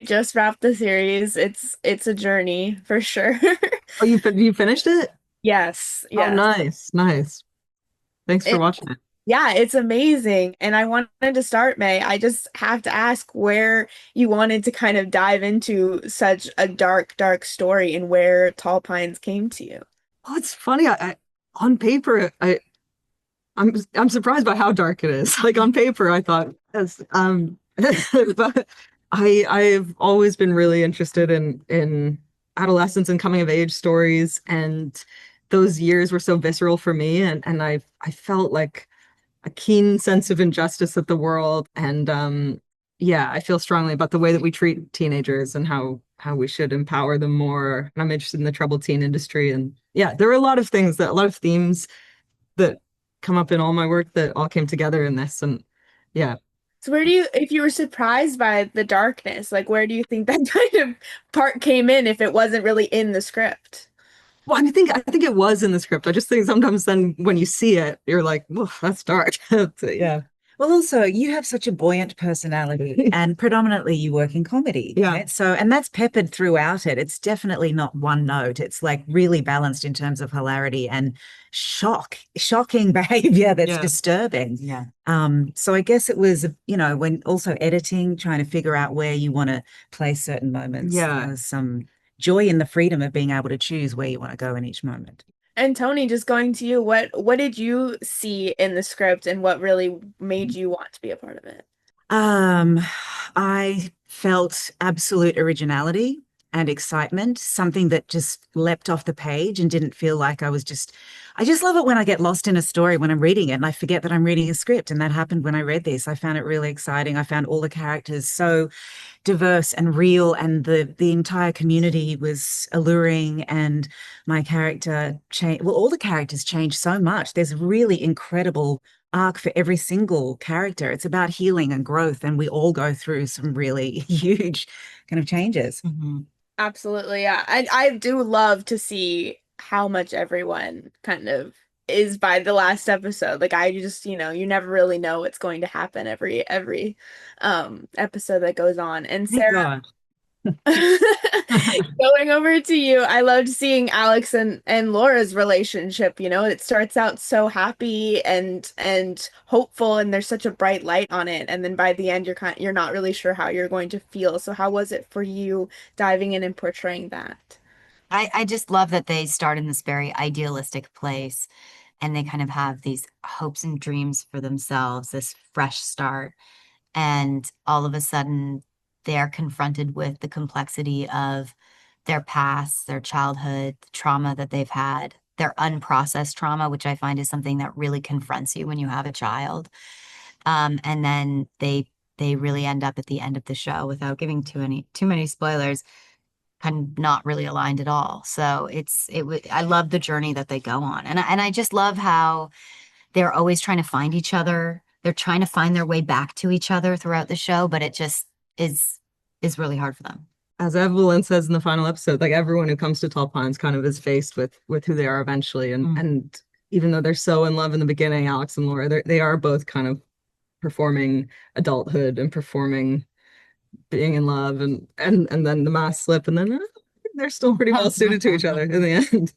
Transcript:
just wrapped the series. It's a journey for sure. Oh, you finished it? Yes, Oh, yes. nice, nice. Thanks for It watching it. yeah, it's amazing. And I wanted to start, May. I just have to ask where you wanted to kind of dive into such a dark, dark story and where Tall Pines came to you. Oh, it's funny. On paper, I'm surprised by how dark it is. Like on paper, I thought as but I've always been really interested in adolescence and coming of age stories, and those years were so visceral for me, and I felt like a keen sense of injustice of the world, and yeah, I feel strongly about the way that we treat teenagers and how we should empower them more. And I'm interested in the troubled teen industry, and yeah, there are a lot of things that a lot of themes that come up in all my work that all came together in this. And yeah. So where do you, if you were surprised by the darkness, like where do you think that kind of part came in if it wasn't really in the script? Well, I think it was in the script. I just think sometimes then when you see it, you're like, "Whoa, that's dark." Yeah. Well, also, you have such a buoyant personality, and predominantly you work in comedy, Yeah. right? So, and that's peppered throughout it. It's definitely not one note. It's like really balanced in terms of hilarity and shocking behavior that's Yeah. disturbing. Yeah. So I guess it was, when also editing, trying to figure out where you want to place certain moments. Yeah. There's some joy in the freedom of being able to choose where you want to go in each moment. And Tony, just going to you, what did you see in the script and what really made you want to be a part of it? Um, I felt absolute originality and excitement, something that just leapt off the page and didn't feel like I just love it when I get lost in a story when I'm reading it and I forget that I'm reading a script. And that happened when I read this. I found it really exciting. I found all the characters so diverse and real, and the entire community was alluring, and my character changed. Well, all the characters changed so much. There's really incredible arc for every single character. It's about healing and growth, and we all go through some really huge kind of changes. Mhm. Absolutely, yeah. I do love to see how much everyone kind of is by the last episode. Like I just, you never really know what's going to happen every episode that goes on. And Thank Sarah, God. going over to you, I loved seeing Alex and Laura's relationship. It starts out so happy and hopeful, and there's such a bright light on it. And then by the end, you're not really sure how you're going to feel. So how was it for you diving in and portraying that? I just love that they start in this very idealistic place and they kind of have these hopes and dreams for themselves, this fresh start. And all of a sudden, they're confronted with the complexity of their past, their childhood, the trauma that they've had, their unprocessed trauma, which I find is something that really confronts you when you have a child. And then they really end up at the end of the show, without giving too many spoilers, kind of not really aligned at all. So I love the journey that they go on. And I just love how they're always trying to find each other. They're trying to find their way back to each other throughout the show, but it just is really hard for them. As Evelyn says in the final episode, like everyone who comes to Tall Pines kind of is faced with who they are eventually. And even though they're so in love in the beginning, Alex and Laura, they are both kind of performing adulthood and performing being in love, and then the mask slip, and then they're still pretty well suited to each other in the end.